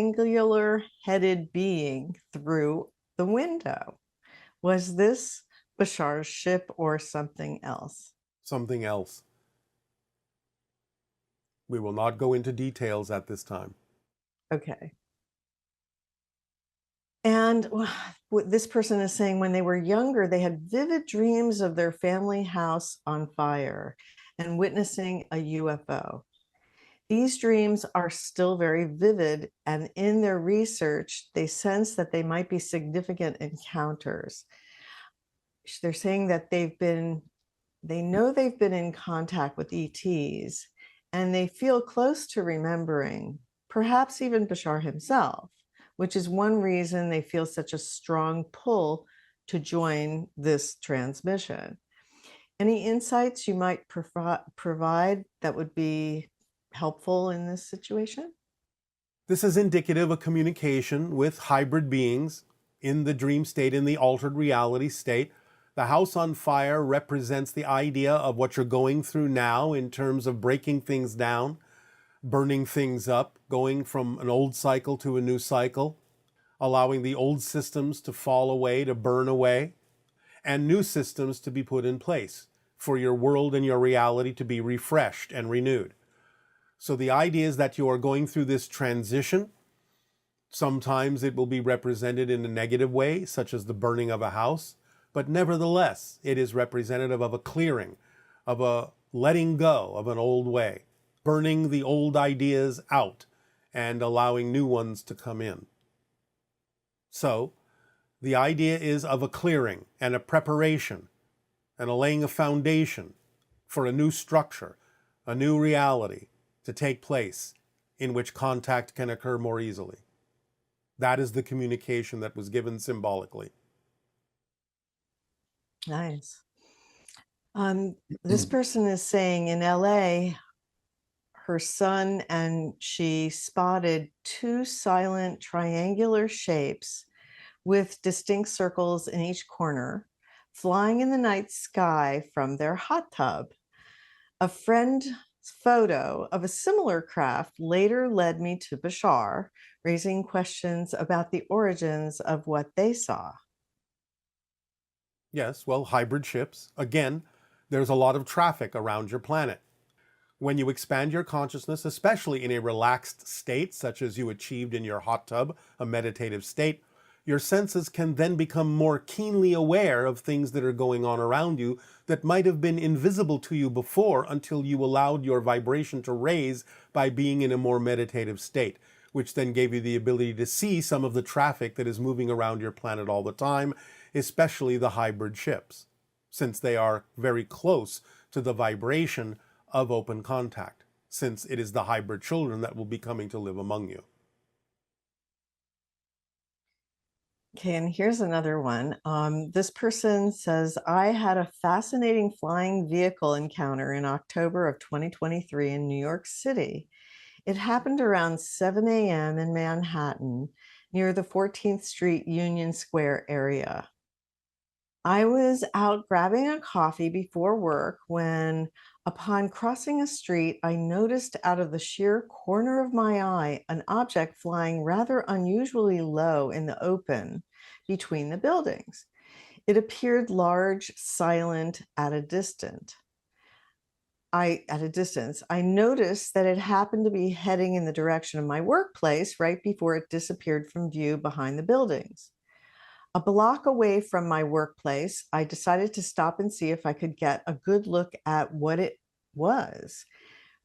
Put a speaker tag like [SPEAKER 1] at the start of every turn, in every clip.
[SPEAKER 1] triangular-headed being through the window. Was this Bashar's ship or something else?
[SPEAKER 2] Something else. We will not go into details at this time.
[SPEAKER 1] Okay. And what this person is saying, when they were younger, they had vivid dreams of their family house on fire and witnessing a UFO. These dreams are still very vivid, and in their research, they sense that they might be significant encounters. They're saying that they know they've been in contact with ETs, and they feel close to remembering, perhaps even Bashar himself, which is one reason they feel such a strong pull to join this transmission. Any insights you might provide that would be helpful in this situation?
[SPEAKER 2] This is indicative of communication with hybrid beings in the dream state, in the altered reality state. The house on fire represents the idea of what you're going through now in terms of breaking things down, burning things up, going from an old cycle to a new cycle, allowing the old systems to fall away, to burn away, and new systems to be put in place for your world and your reality to be refreshed and renewed. So the idea is that you are going through this transition. Sometimes it will be represented in a negative way, such as the burning of a house, but nevertheless, it is representative of a clearing, of a letting go of an old way, burning the old ideas out and allowing new ones to come in. So the idea is of a clearing and a preparation and a laying a foundation for a new structure, a new reality to take place in which contact can occur more easily. That is the communication that was given symbolically.
[SPEAKER 1] Nice. This person is saying in LA, her son and she spotted two silent triangular shapes with distinct circles in each corner, flying in the night sky from their hot tub. A friend's photo of a similar craft later led me to Bashar, raising questions about the origins of what they saw.
[SPEAKER 2] Yes, well, hybrid ships. Again, there's a lot of traffic around your planet. When you expand your consciousness, especially in a relaxed state, such as you achieved in your hot tub, a meditative state, your senses can then become more keenly aware of things that are going on around you that might have been invisible to you before until you allowed your vibration to raise by being in a more meditative state, which then gave you the ability to see some of the traffic that is moving around your planet all the time, especially the hybrid ships, since they are very close to the vibration of open contact, since it is the hybrid children that will be coming to live among you.
[SPEAKER 1] Okay, and here's another one. This person says, I had a fascinating flying vehicle encounter in October of 2023 in New York City. It happened around 7 a.m. in Manhattan, near the 14th Street Union Square area. I was out grabbing a coffee before work when, upon crossing a street, I noticed out of the sheer corner of my eye an object flying rather unusually low in the open between the buildings. It appeared large, silent, at a distance. I noticed that it happened to be heading in the direction of my workplace right before it disappeared from view behind the buildings. A block away from my workplace, I decided to stop and see if I could get a good look at what it was.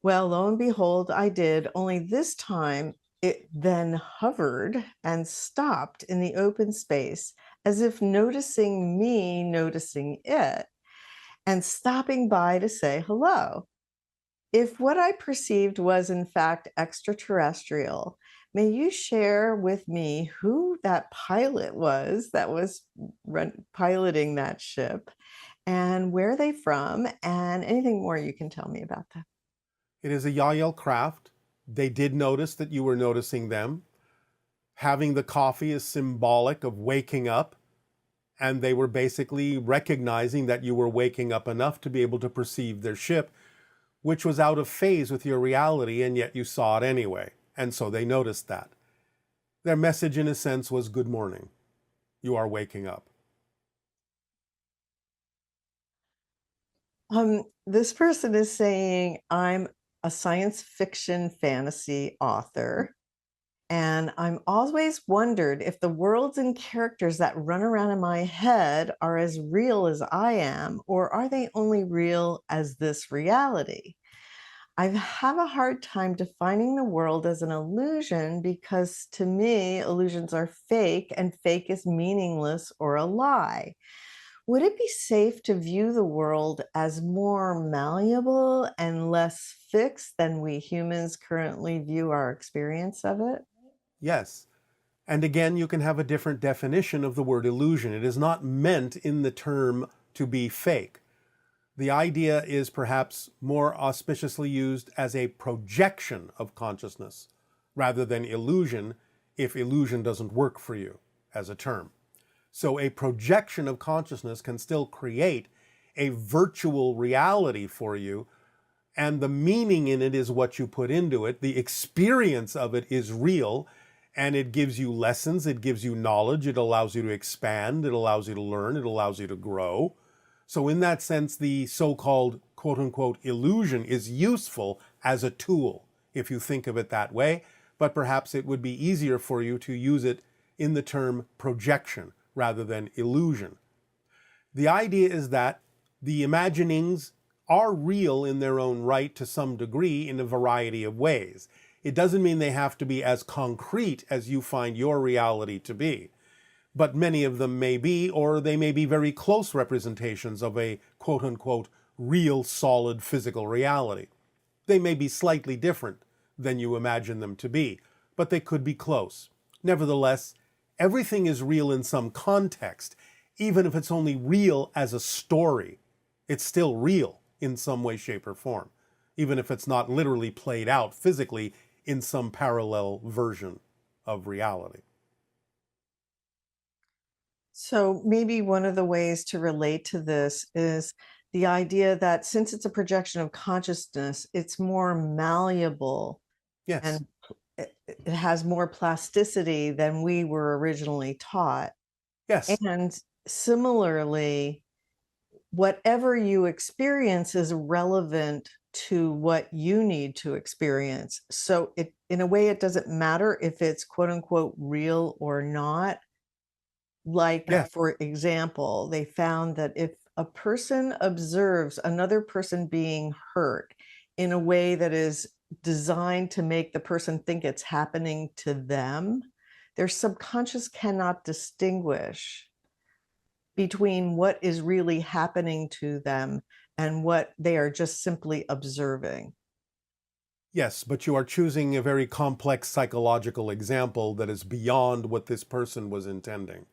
[SPEAKER 1] Well, lo and behold, I did, only this time it then hovered and stopped in the open space as if noticing me noticing it and stopping by to say hello. If what I perceived was in fact extraterrestrial, may you share with me who that pilot was that was piloting that ship and where they from and anything more you can tell me about that?
[SPEAKER 2] It is a Yael craft. They did notice that you were noticing them. Having the coffee is symbolic of waking up, and they were basically recognizing that you were waking up enough to be able to perceive their ship, which was out of phase with your reality, and yet you saw it anyway. And so they noticed that. Their message, in a sense, was good morning. You are waking up.
[SPEAKER 1] This person is saying, I'm a science fiction fantasy author, and I'm always wondered if the worlds and characters that run around in my head are as real as I am, or are they only real as this reality? I have a hard time defining the world as an illusion because to me, illusions are fake and fake is meaningless or a lie. Would it be safe to view the world as more malleable and less fixed than we humans currently view our experience of it?
[SPEAKER 2] Yes. And again, you can have a different definition of the word illusion. It is not meant in the term to be fake. The idea is perhaps more auspiciously used as a projection of consciousness rather than illusion, if illusion doesn't work for you as a term. So a projection of consciousness can still create a virtual reality for you, and the meaning in it is what you put into it. The experience of it is real, and it gives you lessons, it gives you knowledge, it allows you to expand, it allows you to learn, it allows you to grow. So in that sense, the so-called quote-unquote illusion is useful as a tool, if you think of it that way, but perhaps it would be easier for you to use it in the term projection rather than illusion. The idea is that the imaginings are real in their own right to some degree in a variety of ways. It doesn't mean they have to be as concrete as you find your reality to be, but many of them may be, or they may be very close representations of a quote-unquote real solid physical reality. They may be slightly different than you imagine them to be, but they could be close. Nevertheless, everything is real in some context, even if it's only real as a story. It's still real in some way, shape, or form, even if it's not literally played out physically in some parallel version of reality.
[SPEAKER 1] So maybe one of the ways to relate to this is the idea that since it's a projection of consciousness, it's more malleable
[SPEAKER 2] Yes,
[SPEAKER 1] and it has more plasticity than we were originally taught.
[SPEAKER 2] yes,
[SPEAKER 1] And similarly, whatever you experience is relevant to what you need to experience. So it, in a way, it doesn't matter if it's quote unquote real or not. Like,
[SPEAKER 2] yes,
[SPEAKER 1] for example, they found that if a person observes another person being hurt in a way that is designed to make the person think it's happening to them, their subconscious cannot distinguish between what is really happening to them and what they are just simply observing.
[SPEAKER 2] yes, but you are choosing a very complex psychological example that is beyond what this person was intending.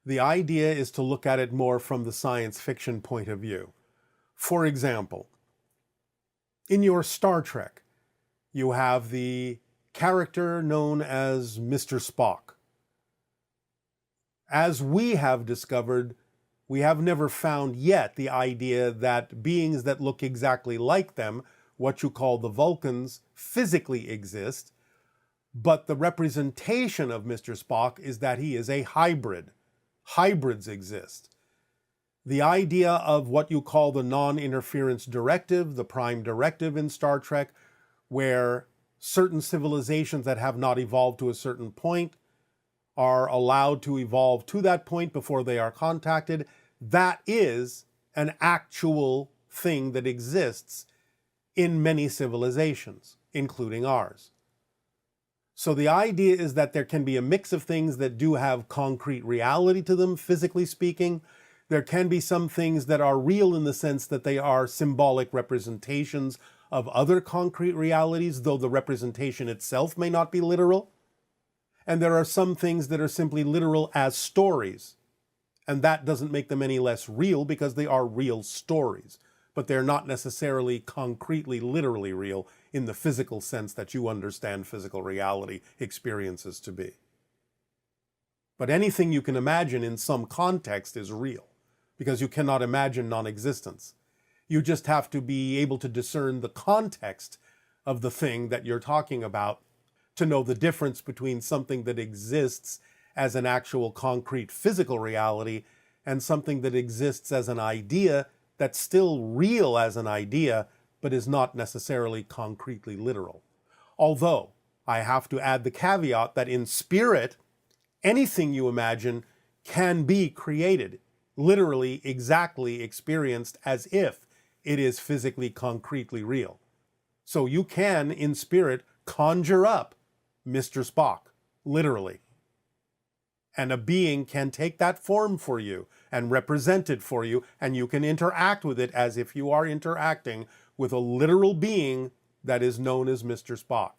[SPEAKER 2] The idea is to look at it more from the science fiction point of view. For example, in your Star Trek, you have the character known as Mr. Spock. As we have discovered, we have never found yet the idea that beings that look exactly like them, what you call the Vulcans, physically exist, but the representation of Mr. Spock is that he is a hybrid. Hybrids exist. The idea of what you call the non-interference directive, the prime directive in Star Trek, where certain civilizations that have not evolved to a certain point are allowed to evolve to that point before they are contacted, that is an actual thing that exists in many civilizations, including ours. So the idea is that there can be a mix of things that do have concrete reality to them, physically speaking. There can be some things that are real in the sense that they are symbolic representations of other concrete realities, though the representation itself may not be literal. And there are some things that are simply literal as stories. And that doesn't make them any less real because they are real stories. But they're not necessarily concretely, literally real in the physical sense that you understand physical reality experiences to be. But anything you can imagine in some context is real, because you cannot imagine non-existence. You just have to be able to discern the context of the thing that you're talking about to know the difference between something that exists as an actual concrete physical reality and something that exists as an idea that's still real as an idea, but is not necessarily concretely literal. Although, I have to add the caveat that in spirit, anything you imagine can be created, literally exactly experienced as if it is physically concretely real. So you can, in spirit, conjure up Mr. Spock, literally. And a being can take that form for you and represent it for you, and you can interact with it as if you are interacting with a literal being that is known as Mr. Spock.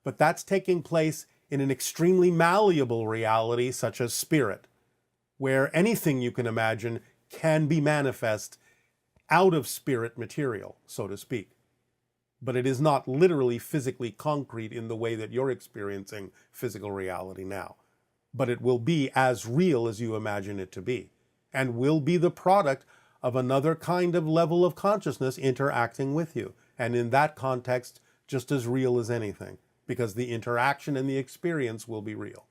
[SPEAKER 2] But that's taking place in an extremely malleable reality such as spirit, where anything you can imagine can be manifest out of spirit material, so to speak. But it is not literally physically concrete in the way that you're experiencing physical reality now. But it will be as real as you imagine it to be, and will be the product of another kind of level of consciousness interacting with you. And in that context, just as real as anything, because the interaction and the experience will be real.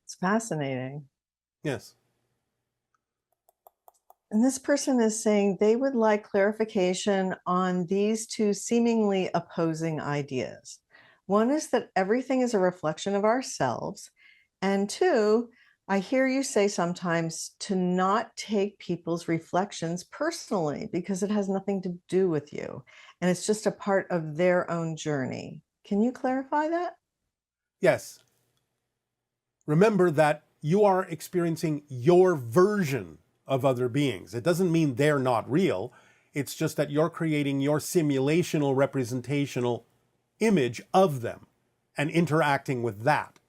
[SPEAKER 1] It's fascinating.
[SPEAKER 2] Yes.
[SPEAKER 1] And this person is saying they would like clarification on these two seemingly opposing ideas. One is that everything is a reflection of ourselves. And two, I hear you say sometimes to not take people's reflections personally because it has nothing to do with you. And it's just a part of their own journey. Can you clarify that?
[SPEAKER 2] Yes. Remember that you are experiencing your version of other beings. It doesn't mean they're not real. It's just that you're creating your simulational representational image of them and interacting with that.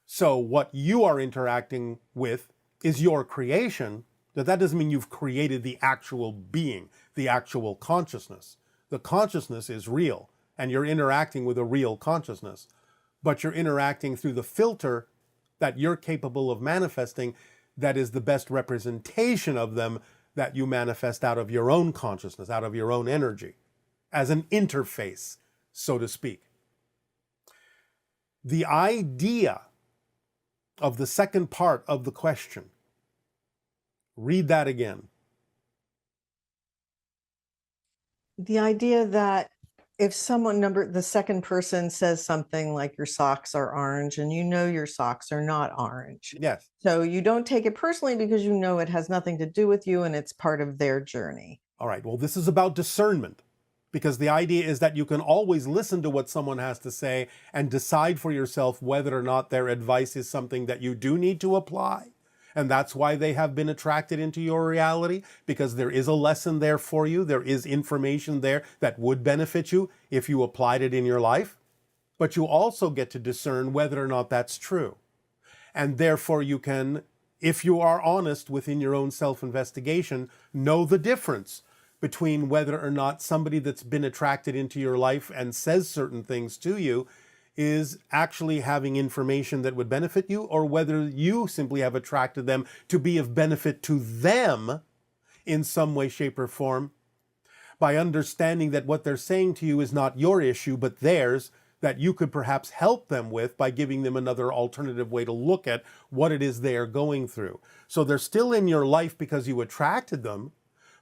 [SPEAKER 2] So what you are interacting with is your creation, but that doesn't mean you've created the actual being, the actual consciousness. The consciousness is real, and you're interacting with a real consciousness, but you're interacting through the filter that you're capable of manifesting that is the best representation of them that you manifest out of your own consciousness, out of your own energy, as an interface, so to speak. The idea of the second part of the question, read that again.
[SPEAKER 1] The idea that if someone the second person says something like your socks are orange and you know your socks are not orange.
[SPEAKER 2] Yes.
[SPEAKER 1] So you don't take it personally because you know it has nothing to do with you and it's part of their journey.
[SPEAKER 2] All right. Well, this is about discernment, because the idea is that you can always listen to what someone has to say and decide for yourself whether or not their advice is something that you do need to apply. And that's why they have been attracted into your reality, because there is a lesson there for you. There is information there that would benefit you if you applied it in your life. But you also get to discern whether or not that's true. And therefore you can, if you are honest within your own self-investigation, know the difference between whether or not somebody that's been attracted into your life and says certain things to you is actually having information that would benefit you, or whether you simply have attracted them to be of benefit to them in some way, shape, or form, by understanding that what they're saying to you is not your issue, but theirs, that you could perhaps help them with by giving them another alternative way to look at what it is they are going through. So they're still in your life because you attracted them,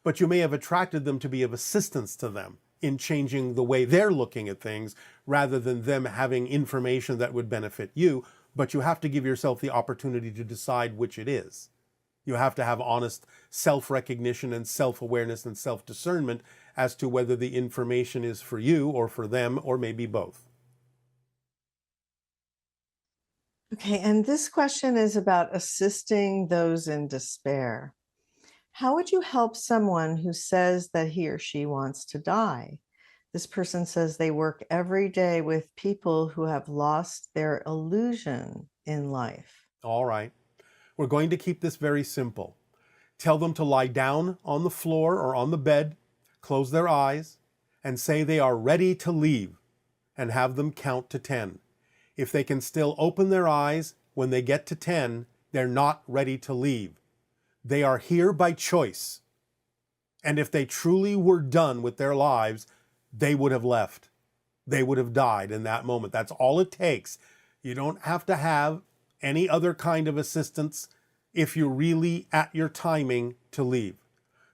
[SPEAKER 2] but you may have attracted them to be of assistance to them in changing the way they're looking at things, rather than them having information that would benefit you. But you have to give yourself the opportunity to decide which it is. You have to have honest self-recognition and self-awareness and self-discernment as to whether the information is for you or for them, or maybe both.
[SPEAKER 1] Okay, and this question is about assisting those in despair. How would you help someone who says that he or she wants to die? This person says they work every day with people who have lost their illusion in life.
[SPEAKER 2] All right. We're going to keep this very simple. Tell them to lie down on the floor or on the bed, close their eyes, and say they are ready to leave, and have them count to 10. If they can still open their eyes when they get to 10, they're not ready to leave. They are here by choice. And if they truly were done with their lives, they would have left. they would have died in that moment. That's all it takes. You don't have to have any other kind of assistance if you're really at your timing to leave.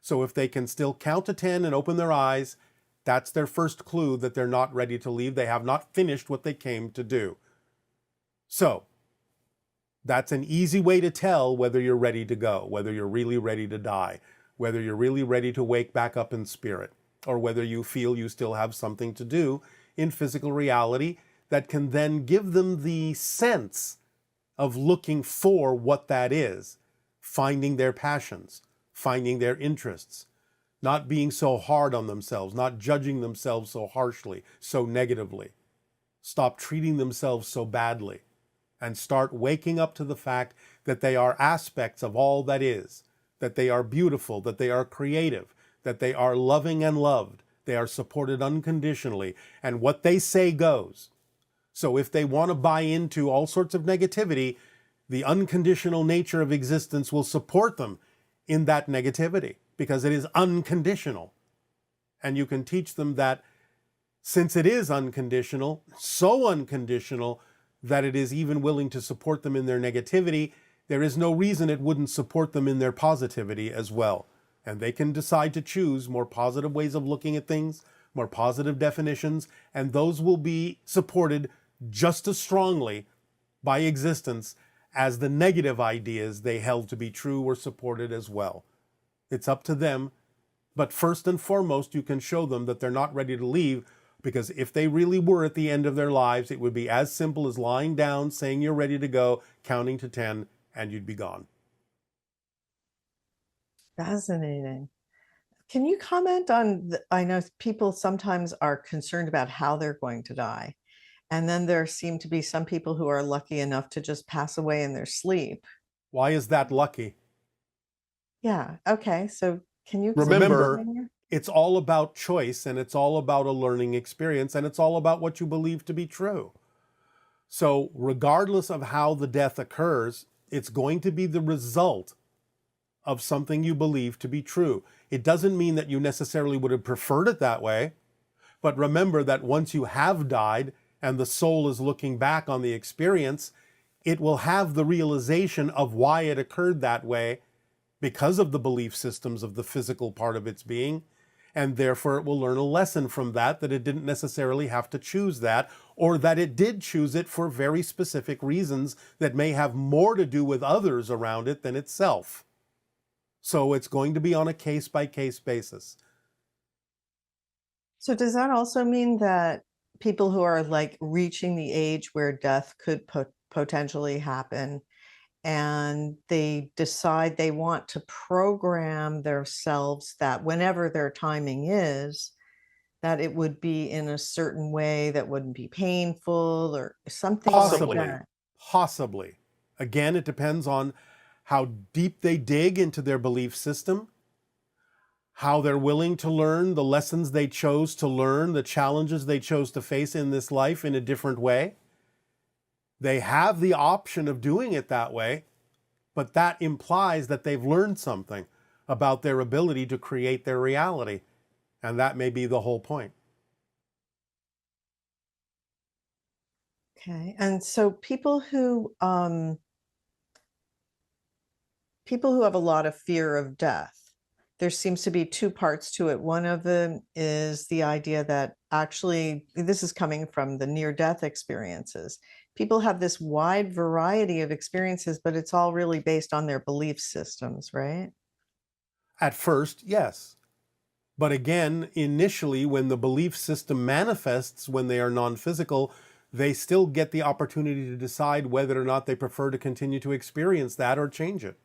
[SPEAKER 2] So if they can still count to 10 and open their eyes, that's their first clue that they're not ready to leave. They have not finished what they came to do. So that's an easy way to tell whether you're ready to go, whether you're really ready to die, whether you're really ready to wake back up in spirit, or whether you feel you still have something to do in physical reality that can then give them the sense of looking for what that is, finding their passions, finding their interests, not being so hard on themselves, not judging themselves so harshly, so negatively. Stop treating themselves so badly and start waking up to the fact that they are aspects of all that is, that they are beautiful, that they are creative, that they are loving and loved, they are supported unconditionally, and what they say goes. So if they want to buy into all sorts of negativity, the unconditional nature of existence will support them in that negativity because it is unconditional. And you can teach them that since it is unconditional, so unconditional that it is even willing to support them in their negativity, there is no reason it wouldn't support them in their positivity as well. And they can decide to choose more positive ways of looking at things, more positive definitions, and those will be supported just as strongly by existence as the negative ideas they held to be true were supported as well. It's up to them, but first and foremost, you can show them that they're not ready to leave, because if they really were at the end of their lives, it would be as simple as lying down, saying you're ready to go, counting to 10, and you'd be gone.
[SPEAKER 1] Fascinating. Can you comment on I know people sometimes are concerned about how they're going to die. And then there seem to be some people who are lucky enough to just pass away in their sleep.
[SPEAKER 2] Why is that lucky?
[SPEAKER 1] Yeah. Okay. So can you explain that
[SPEAKER 2] Remember,
[SPEAKER 1] more?
[SPEAKER 2] it's all about choice, and it's all about a learning experience, and it's all about what you believe to be true. So regardless of how the death occurs, it's going to be the result of something you believe to be true. It doesn't mean that you necessarily would have preferred it that way, but remember that once you have died and the soul is looking back on the experience, it will have the realization of why it occurred that way because of the belief systems of the physical part of its being, and therefore it will learn a lesson from that, that it didn't necessarily have to choose that, or that it did choose it for very specific reasons that may have more to do with others around it than itself. So it's going to be on a case-by-case basis.
[SPEAKER 1] So does that also mean that people who are like reaching the age where death could potentially happen and they decide they want to program themselves that whenever their timing is, that it would be in a certain way that wouldn't be painful or something like
[SPEAKER 2] Possibly,
[SPEAKER 1] that?
[SPEAKER 2] possibly. Again, it depends on how deep they dig into their belief system, how they're willing to learn the lessons they chose to learn, the challenges they chose to face in this life in a different way. They have the option of doing it that way, but that implies that they've learned something about their ability to create their reality. And that may be the whole point.
[SPEAKER 1] Okay. And so people who have a lot of fear of death, there seems to be two parts to it. One of them is the idea that actually, this is coming from the near-death experiences. People have this wide variety of experiences, but it's all really based on their belief systems, right?
[SPEAKER 2] At first, yes. But again, initially, when the belief system manifests when they are non-physical, they still get the opportunity to decide whether or not they prefer to continue to experience that or change it.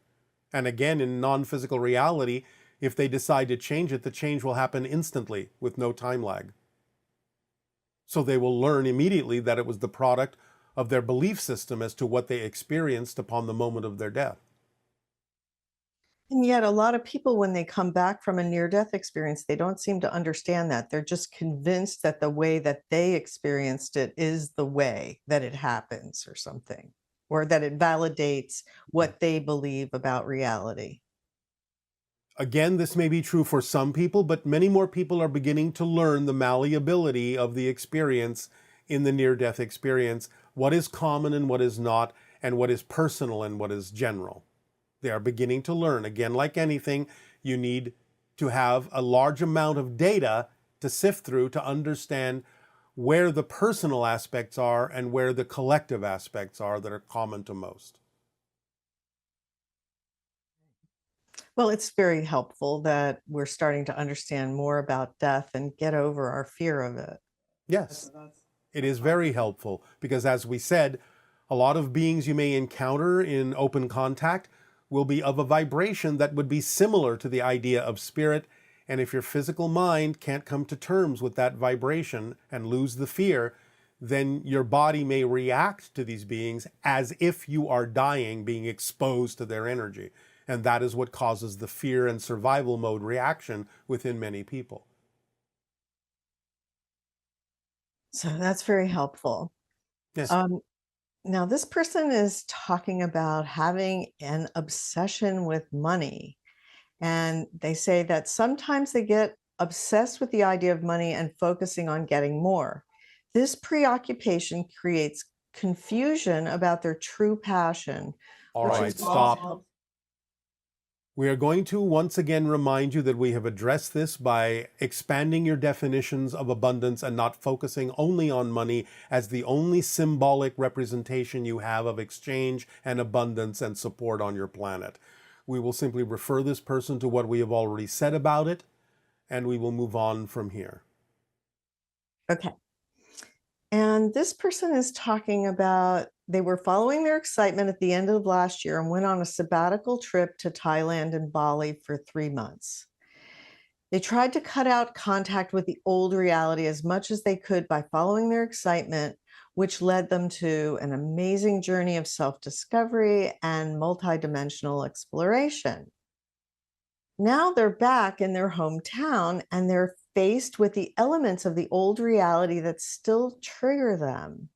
[SPEAKER 2] And again, in non-physical reality, if they decide to change it, the change will happen instantly with no time lag. So they will learn immediately that it was the product of their belief system as to what they experienced upon the moment of their death.
[SPEAKER 1] And yet a lot of people, when they come back from a near-death experience, they don't seem to understand that. They're just convinced that the way that they experienced it is the way that it happens or something, or that it validates what they believe about reality.
[SPEAKER 2] Again, this may be true for some people, but many more people are beginning to learn the malleability of the experience in the near-death experience, what is common and what is not, and what is personal and what is general. They are beginning to learn. Again, like anything, you need to have a large amount of data to sift through to understand where the personal aspects are and where the collective aspects are that are common to most.
[SPEAKER 1] Well, it's very helpful that we're starting to understand more about death and get over our fear of it.
[SPEAKER 2] Yes, it is very helpful because, as we said, a lot of beings you may encounter in open contact will be of a vibration that would be similar to the idea of spirit. And if your physical mind can't come to terms with that vibration and lose the fear, then your body may react to these beings as if you are dying, being exposed to their energy. And that is what causes the fear and survival mode reaction within many people.
[SPEAKER 1] So that's very helpful.
[SPEAKER 2] Yes.
[SPEAKER 1] Um, Now, this person is talking about having an obsession with money. And they say that sometimes they get obsessed with the idea of money and focusing on getting more. This preoccupation creates confusion about their true passion,
[SPEAKER 2] All
[SPEAKER 1] which
[SPEAKER 2] right,
[SPEAKER 1] involves
[SPEAKER 2] stop. We are going to once again remind you that we have addressed this by expanding your definitions of abundance and not focusing only on money as the only symbolic representation you have of exchange and abundance and support on your planet. We will simply refer this person to what we have already said about it, and we will move on from here.
[SPEAKER 1] Okay. And this person is talking about they were following their excitement at the end of last year and went on a sabbatical trip to Thailand and Bali for 3 months. They tried to cut out contact with the old reality as much as they could by following their excitement, which led them to an amazing journey of self discovery and multidimensional exploration. Now they're back in their hometown and they're faced with the elements of the old reality that still trigger them.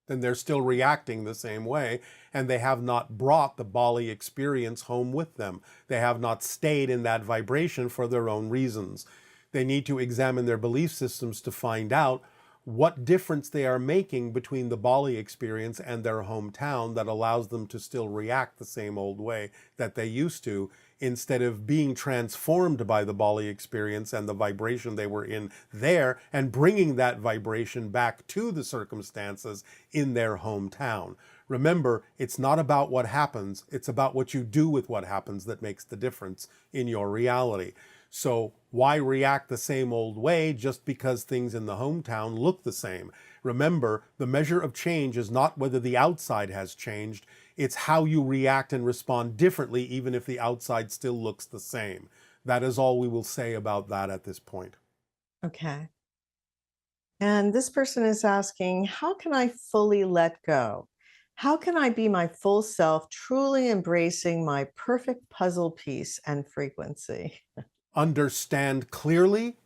[SPEAKER 2] Then they're still reacting the same way, and they have not brought the Bali experience home with them. They have not stayed in that vibration for their own reasons. They need to examine their belief systems to find out what difference they are making between the Bali experience and their hometown that allows them to still react the same old way that they used to, instead of being transformed by the Bali experience and the vibration they were in there and bringing that vibration back to the circumstances in their hometown. Remember, it's not about what happens, it's about what you do with what happens that makes the difference in your reality. So why react the same old way just because things in the hometown look the same? Remember, the measure of change is not whether the outside has changed, it's how you react and respond differently even if the outside still looks the same. That is all we will say about that at this point.
[SPEAKER 1] Okay. And this person is asking, how can I fully let go? How can I be my full self, truly embracing my perfect puzzle piece and frequency?
[SPEAKER 2] Understand clearly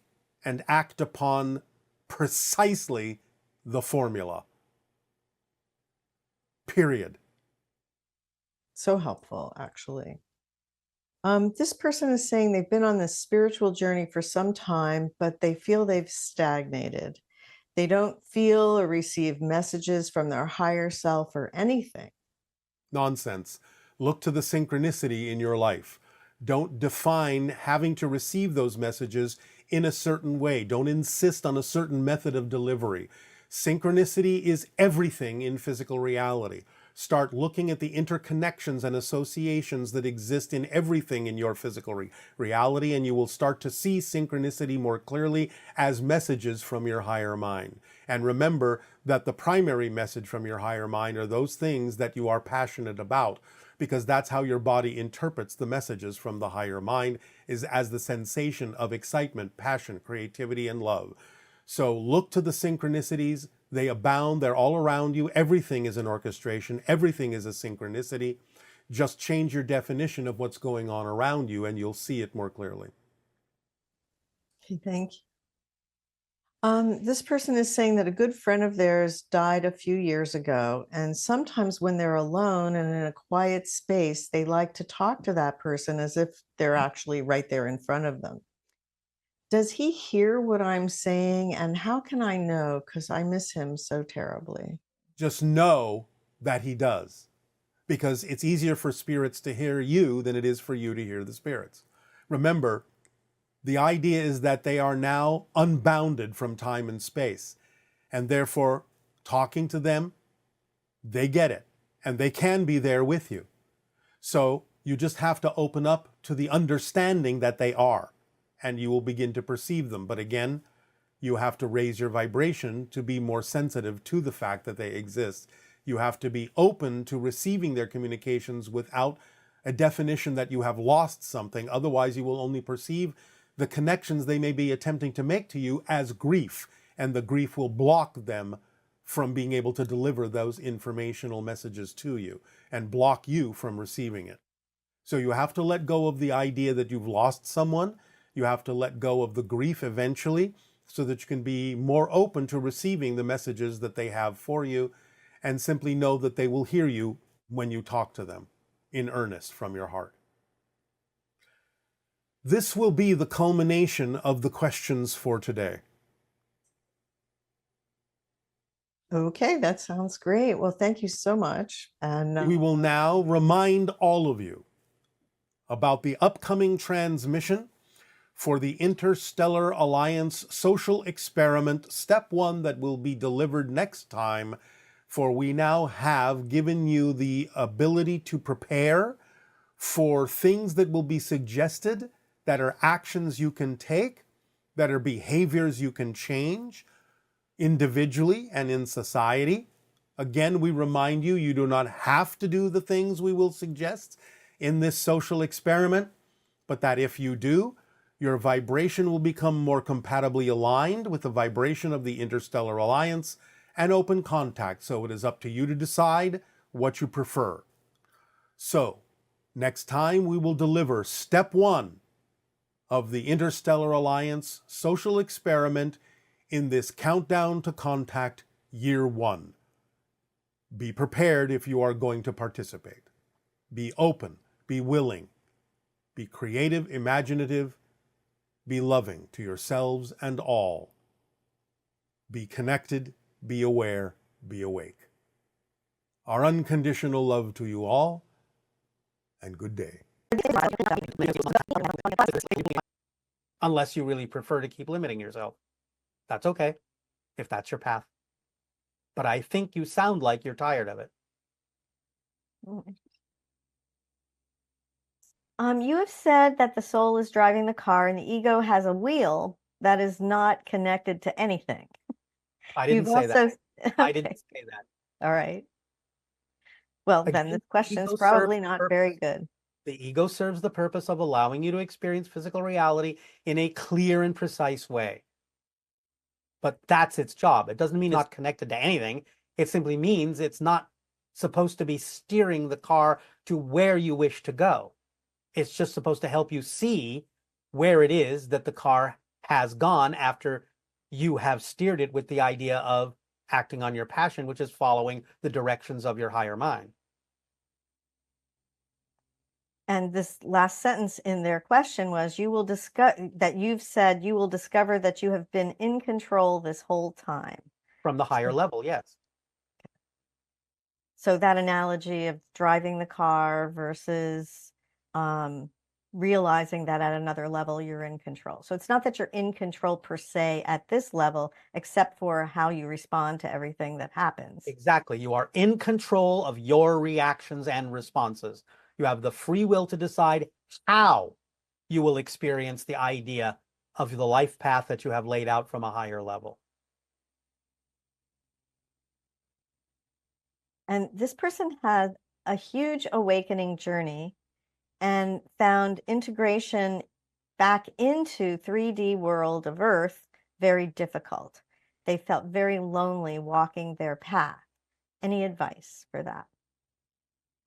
[SPEAKER 2] and act upon precisely the formula. Period.
[SPEAKER 1] So helpful, actually. This person is saying they've been on this spiritual journey for some time, but they feel they've stagnated. They don't feel or receive messages from their higher self or anything.
[SPEAKER 2] Nonsense. Look to the synchronicity in your life. Don't define having to receive those messages in a certain way. Don't insist on a certain method of delivery. Synchronicity is everything in physical reality. Start looking at the interconnections and associations that exist in everything in your physical reality, and you will start to see synchronicity more clearly as messages from your higher mind. And remember that the primary message from your higher mind are those things that you are passionate about, because that's how your body interprets the messages from the higher mind, is as the sensation of excitement, passion, creativity, and love. So look to the synchronicities. They abound. They're all around you. Everything is an orchestration. Everything is a synchronicity. Just change your definition of what's going on around you and you'll see it more clearly.
[SPEAKER 1] Okay, thank you. This person is saying that a good friend of theirs died a few years ago, and sometimes when they're alone and in a quiet space, they like to talk to that person as if they're actually right there in front of them. Does he hear what I'm saying? And how can I know? Because I miss him so terribly.
[SPEAKER 2] Just know that he does, because it's easier for spirits to hear you than it is for you to hear the spirits. Remember, the idea is that they are now unbounded from time and space, and therefore, talking to them, they get it, and they can be there with you. So you just have to open up to the understanding that they are, and you will begin to perceive them. But again, you have to raise your vibration to be more sensitive to the fact that they exist. You have to be open to receiving their communications without a definition that you have lost something. Otherwise, you will only perceive the connections they may be attempting to make to you as grief, and the grief will block them from being able to deliver those informational messages to you and block you from receiving it. So you have to let go of the idea that you've lost someone. You have to let go of the grief eventually so that you can be more open to receiving the messages that they have for you, and simply know that they will hear you when you talk to them in earnest from your heart. This will be the culmination of the questions for today.
[SPEAKER 1] Okay, that sounds great. Well, thank you so much. And
[SPEAKER 2] We will now remind all of you about the upcoming transmission for the Interstellar Alliance Social Experiment, Step 1, that will be delivered next time. For we now have given you the ability to prepare for things that will be suggested, that are actions you can take, that are behaviors you can change individually and in society. Again, we remind you, you do not have to do the things we will suggest in this social experiment, but that if you do, your vibration will become more compatibly aligned with the vibration of the Interstellar Alliance and open contact. So it is up to you to decide what you prefer. So, next time we will deliver step 1 of the Interstellar Alliance social experiment in this countdown to contact year 1. Be prepared if you are going to participate. Be open, be willing, be creative, imaginative, be loving to yourselves and all. Be connected, be aware, be awake. Our unconditional love to you all, and good day. Unless you really prefer to keep limiting yourself. That's okay, if that's your path. But I think you sound like you're tired of it.
[SPEAKER 3] You have said that the soul is driving the car and the ego has a wheel that is not connected to anything.
[SPEAKER 2] I didn't
[SPEAKER 3] You've
[SPEAKER 2] say that.
[SPEAKER 3] also
[SPEAKER 2] I
[SPEAKER 3] okay.
[SPEAKER 2] didn't say that.
[SPEAKER 3] All right. Well, then
[SPEAKER 2] Again,
[SPEAKER 3] this question is
[SPEAKER 2] ego
[SPEAKER 3] probably
[SPEAKER 2] serves the
[SPEAKER 3] not
[SPEAKER 2] purpose.
[SPEAKER 3] very good.
[SPEAKER 2] The ego serves the purpose of allowing you to experience physical reality in a clear and precise way. But that's its job. It doesn't mean it's not connected to anything. It simply means it's not supposed to be steering the car to where you wish to go. It's just supposed to help you see where it is that the car has gone after you have steered it with the idea of acting on your passion, which is following the directions of your higher mind.
[SPEAKER 3] And this last sentence in their question was, you will discover that you've said you will discover that you have been in control this whole time.
[SPEAKER 2] From the higher level, yes.
[SPEAKER 3] So that analogy of driving the car versus realizing that at another level you're in control. So it's not that you're in control per se at this level, except for how you respond to everything that happens.
[SPEAKER 2] Exactly. You are in control of your reactions and responses. You have the free will to decide how you will experience the idea of the life path that you have laid out from a higher level.
[SPEAKER 3] And this person had a huge awakening journey and found integration back into 3D world of Earth very difficult. They felt very lonely walking their path. Any advice for that?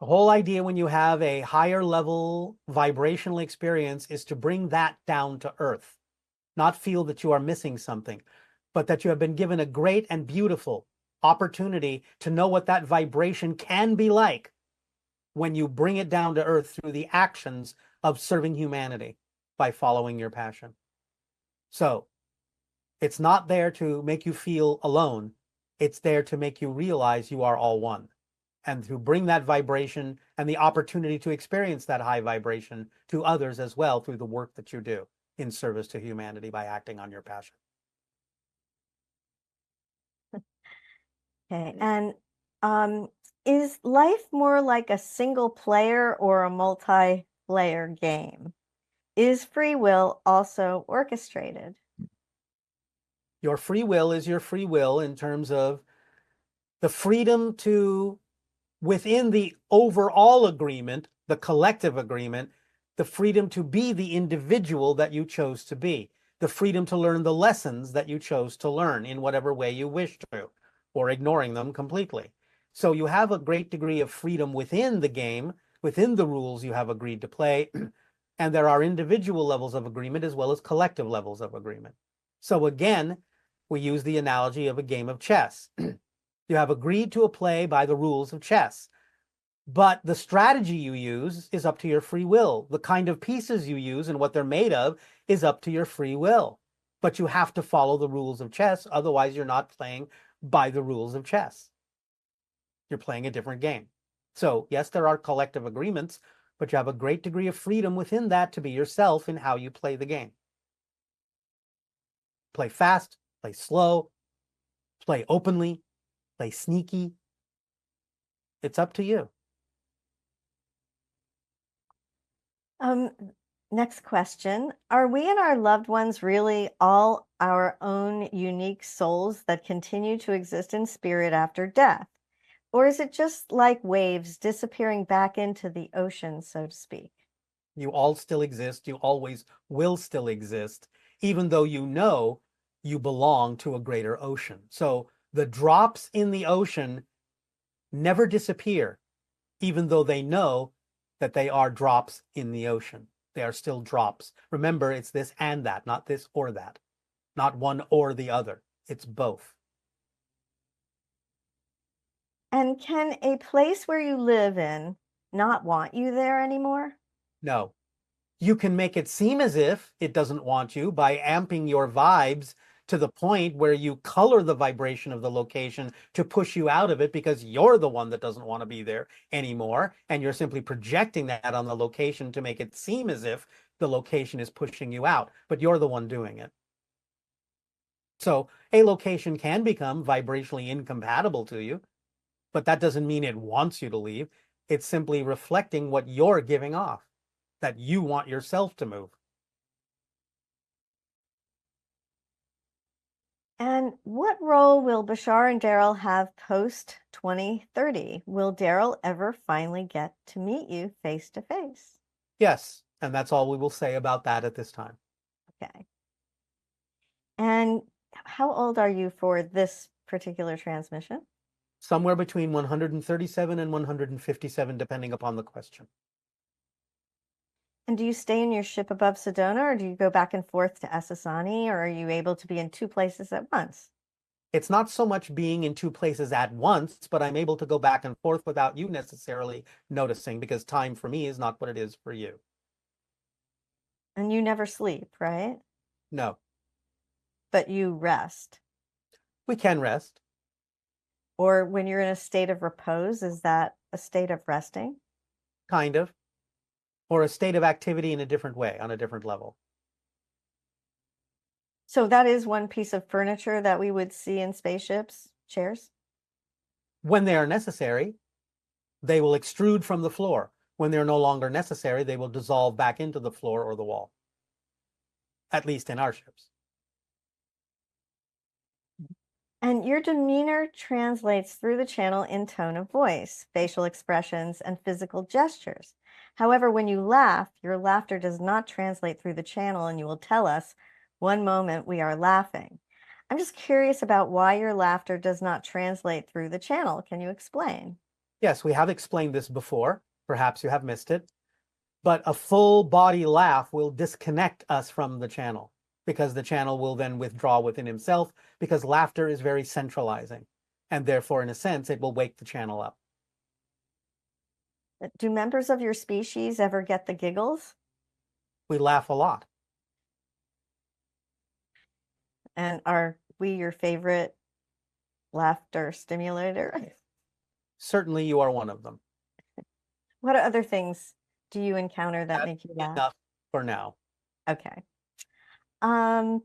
[SPEAKER 2] The whole idea when you have a higher level vibrational experience is to bring that down to earth, not feel that you are missing something.
[SPEAKER 4] but that you have been given a great and beautiful opportunity to know what that vibration can be like when you bring it down to earth through the actions of serving humanity by following your passion. So it's not there to make you feel alone. It's there to make you realize you are all one, and to bring that vibration and the opportunity to experience that high vibration to others as well through the work that you do in service to humanity by acting on your passion.
[SPEAKER 3] Okay. And is life more like a single player or a multi-player game? Is free will also orchestrated?
[SPEAKER 4] Your free will is your free will in terms of the freedom to, within the overall agreement, the collective agreement, the freedom to be the individual that you chose to be, the freedom to learn the lessons that you chose to learn in whatever way you wish to, or ignoring them completely. So you have a great degree of freedom within the game, within the rules you have agreed to play, and there are individual levels of agreement as well as collective levels of agreement. So again, we use the analogy of a game of chess. You have agreed to a play by the rules of chess, but the strategy you use is up to your free will. The kind of pieces you use and what they're made of is up to your free will. But you have to follow the rules of chess, otherwise you're not playing by the rules of chess. You're playing a different game. So yes, there are collective agreements, but you have a great degree of freedom within that to be yourself in how you play the game. Play fast, play slow, play openly, play sneaky. It's up to you.
[SPEAKER 3] Next question. Are we and our loved ones really all our own unique souls that continue to exist in spirit after death? Or is it just like waves disappearing back into the ocean, so to speak?
[SPEAKER 4] You all still exist. You always will still exist, even though you know you belong to a greater ocean. So the drops in the ocean never disappear, even though they know that they are drops in the ocean. They are still drops. Remember, it's this and that, not this or that, not one or the other. It's both.
[SPEAKER 3] And can a place where you live in not want you there anymore?
[SPEAKER 4] No. You can make it seem as if it doesn't want you by amping your vibes to the point where you color the vibration of the location to push you out of it because you're the one that doesn't want to be there anymore. And you're simply projecting that on the location to make it seem as if the location is pushing you out, but you're the one doing it. So a location can become vibrationally incompatible to you, but that doesn't mean it wants you to leave. It's simply reflecting what you're giving off, that you want yourself to move.
[SPEAKER 3] And what role will Bashar and Daryl have post 2030? Will Daryl ever finally get to meet you face to face?
[SPEAKER 4] Yes, and that's all we will say about that at this time.
[SPEAKER 3] Okay. And how old are you for this particular transmission?
[SPEAKER 4] Somewhere between 137 and 157, depending upon the question.
[SPEAKER 3] And do you stay in your ship above Sedona, or do you go back and forth to Essassani, or are you able to be in two places at once?
[SPEAKER 4] It's not so much being in two places at once, but I'm able to go back and forth without you necessarily noticing, because time for me is not what it is for you.
[SPEAKER 3] And you never sleep, right?
[SPEAKER 4] No.
[SPEAKER 3] But you rest.
[SPEAKER 4] We can rest.
[SPEAKER 3] Or when you're in a state of repose, is that a state of resting?
[SPEAKER 4] Kind of. Or a state of activity in a different way, on a different level.
[SPEAKER 3] So that is one piece of furniture that we would see in spaceships, chairs?
[SPEAKER 4] When they are necessary, they will extrude from the floor. When they're no longer necessary, they will dissolve back into the floor or the wall. At least in our ships.
[SPEAKER 3] And your demeanor translates through the channel in tone of voice, facial expressions, and physical gestures. However, when you laugh, your laughter does not translate through the channel, and you will tell us, one moment we are laughing. I'm just curious about why your laughter does not translate through the channel. Can you explain?
[SPEAKER 4] Yes, we have explained this before. Perhaps you have missed it. But a full body laugh will disconnect us from the channel because the channel will then withdraw within himself, because laughter is very centralizing. And therefore, in a sense, it will wake the channel up.
[SPEAKER 3] Do members of your species ever get the giggles?
[SPEAKER 4] We laugh a lot.
[SPEAKER 3] And are we your favorite laughter stimulator?
[SPEAKER 4] Certainly, you are one of them.
[SPEAKER 3] What other things do you encounter that
[SPEAKER 4] That's
[SPEAKER 3] make you laugh?
[SPEAKER 4] enough for now.
[SPEAKER 3] Okay. How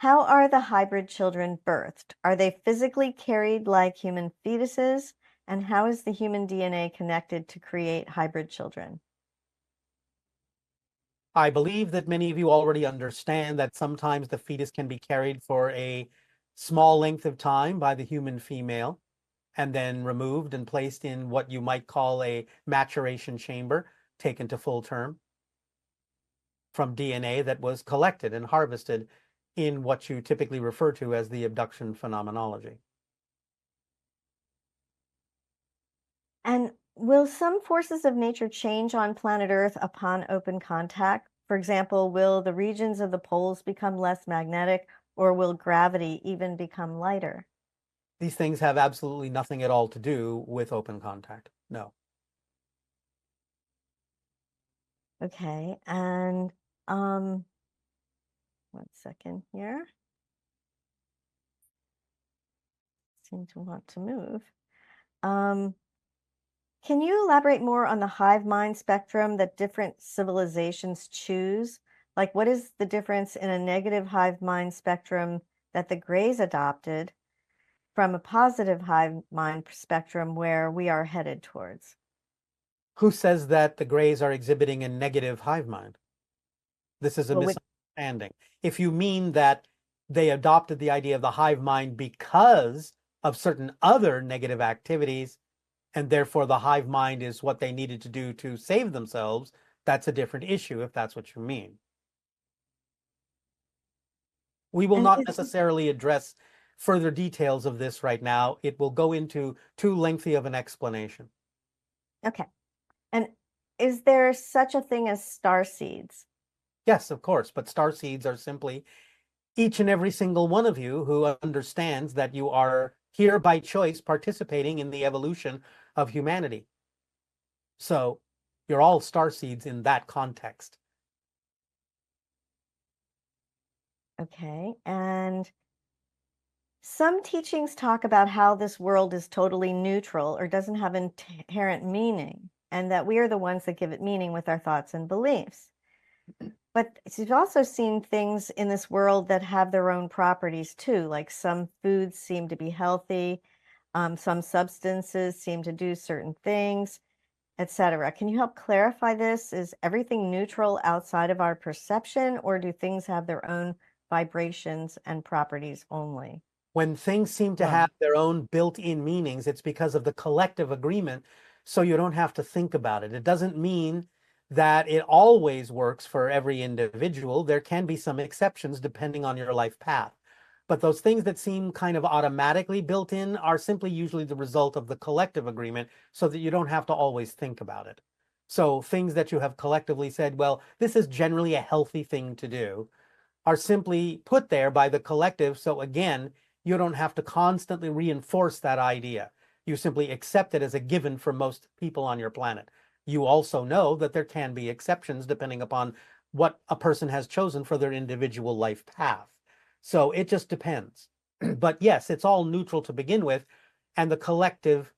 [SPEAKER 3] are the hybrid children birthed? Are they physically carried like human fetuses? And how is the human DNA connected to create hybrid children?
[SPEAKER 4] I believe that many of you already understand that sometimes the fetus can be carried for a small length of time by the human female and then removed and placed in what you might call a maturation chamber, taken to full term from DNA that was collected and harvested in what you typically refer to as the abduction phenomenology.
[SPEAKER 3] And will some forces of nature change on planet Earth upon open contact? For example, will the regions of the poles become less magnetic, or will gravity even become lighter?
[SPEAKER 4] These things have absolutely nothing at all to do with open contact. No.
[SPEAKER 3] Okay, and 1 second here. Seem to want to move. Can you elaborate more on the hive mind spectrum that different civilizations choose? Like, what is the difference in a negative hive mind spectrum that the Greys adopted from a positive hive mind spectrum where we are headed towards?
[SPEAKER 4] Who says that the Greys are exhibiting a negative hive mind? This is a
[SPEAKER 3] Well,
[SPEAKER 4] misunderstanding. If you mean that they adopted the idea of the hive mind because of certain other negative activities, and therefore the hive mind is what they needed to do to save themselves, that's a different issue if that's what you mean. We will not necessarily address further details of this right now. It will go into too lengthy of an explanation.
[SPEAKER 3] Okay. And is there such a thing as star seeds?
[SPEAKER 4] Yes, of course, but star seeds are simply each and every single one of you who understands that you are here by choice participating in the evolution of humanity. So you're all star seeds in that context.
[SPEAKER 3] Okay. And some teachings talk about how this world is totally neutral or doesn't have inherent meaning, and that we are the ones that give it meaning with our thoughts and beliefs. But you've also seen things in this world that have their own properties too, like some foods seem to be healthy, some substances seem to do certain things, etc. Can you help clarify this? Is everything neutral outside of our perception, or do things have their own vibrations and properties only?
[SPEAKER 4] When things seem to have their own built-in meanings, it's because of the collective agreement, so you don't have to think about it. It doesn't mean that it always works for every individual. There can be some exceptions depending on your life path. But those things that seem kind of automatically built in are simply usually the result of the collective agreement, so that you don't have to always think about it. So things that you have collectively said, well, this is generally a healthy thing to do, are simply put there by the collective. So again, you don't have to constantly reinforce that idea. You simply accept it as a given for most people on your planet. You also know that there can be exceptions depending upon what a person has chosen for their individual life path. So it just depends. But yes, it's all neutral to begin with, and the collective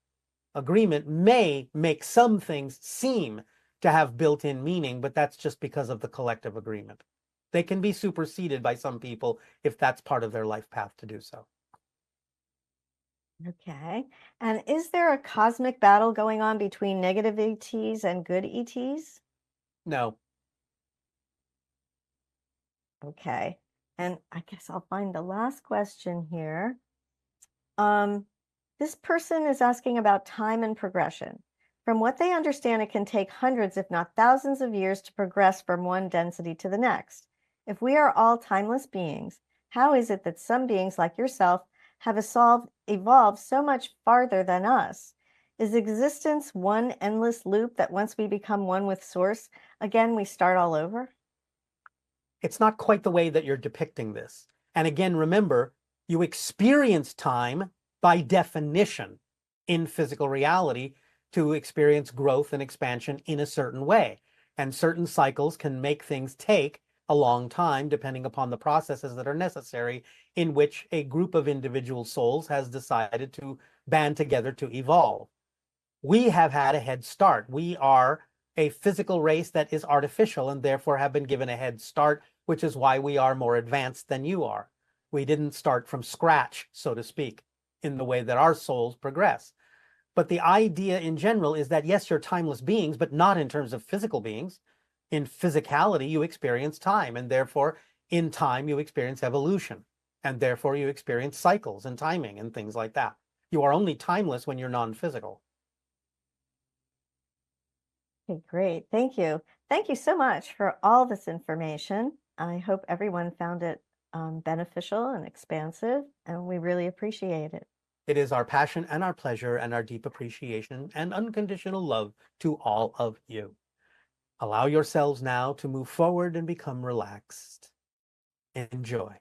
[SPEAKER 4] agreement may make some things seem to have built-in meaning, but that's just because of the collective agreement. They can be superseded by some people if that's part of their life path to do so.
[SPEAKER 3] Okay. And is there a cosmic battle going on between negative ETs and good ETs?
[SPEAKER 4] No.
[SPEAKER 3] Okay. And I guess I'll find the last question here. This person is asking about time and progression. From what they understand, it can take hundreds, if not thousands of years to progress from one density to the next. If we are all timeless beings, how is it that some beings like yourself have evolved so much farther than us? Is existence one endless loop that once we become one with Source, again, we start all over?
[SPEAKER 4] it's not quite the way that you're depicting this. And again, remember, you experience time by definition in physical reality to experience growth and expansion in a certain way. And certain cycles can make things take a long time, depending upon the processes that are necessary in which a group of individual souls has decided to band together to evolve. We have had a head start. We are a physical race that is artificial and therefore have been given a head start, which is why we are more advanced than you are. We didn't start from scratch, so to speak, in the way that our souls progress. But the idea in general is that, yes, you're timeless beings, but not in terms of physical beings. In physicality, you experience time, and therefore, in time, you experience evolution, and therefore, you experience cycles and timing and things like that. You are only timeless when you're non-physical.
[SPEAKER 3] Okay, great. Thank you. Thank you so much for all this information. I hope everyone found it beneficial and expansive, and we really appreciate it.
[SPEAKER 4] It is our passion and our pleasure and our deep appreciation and unconditional love to all of you. Allow yourselves now to move forward and become relaxed. Enjoy.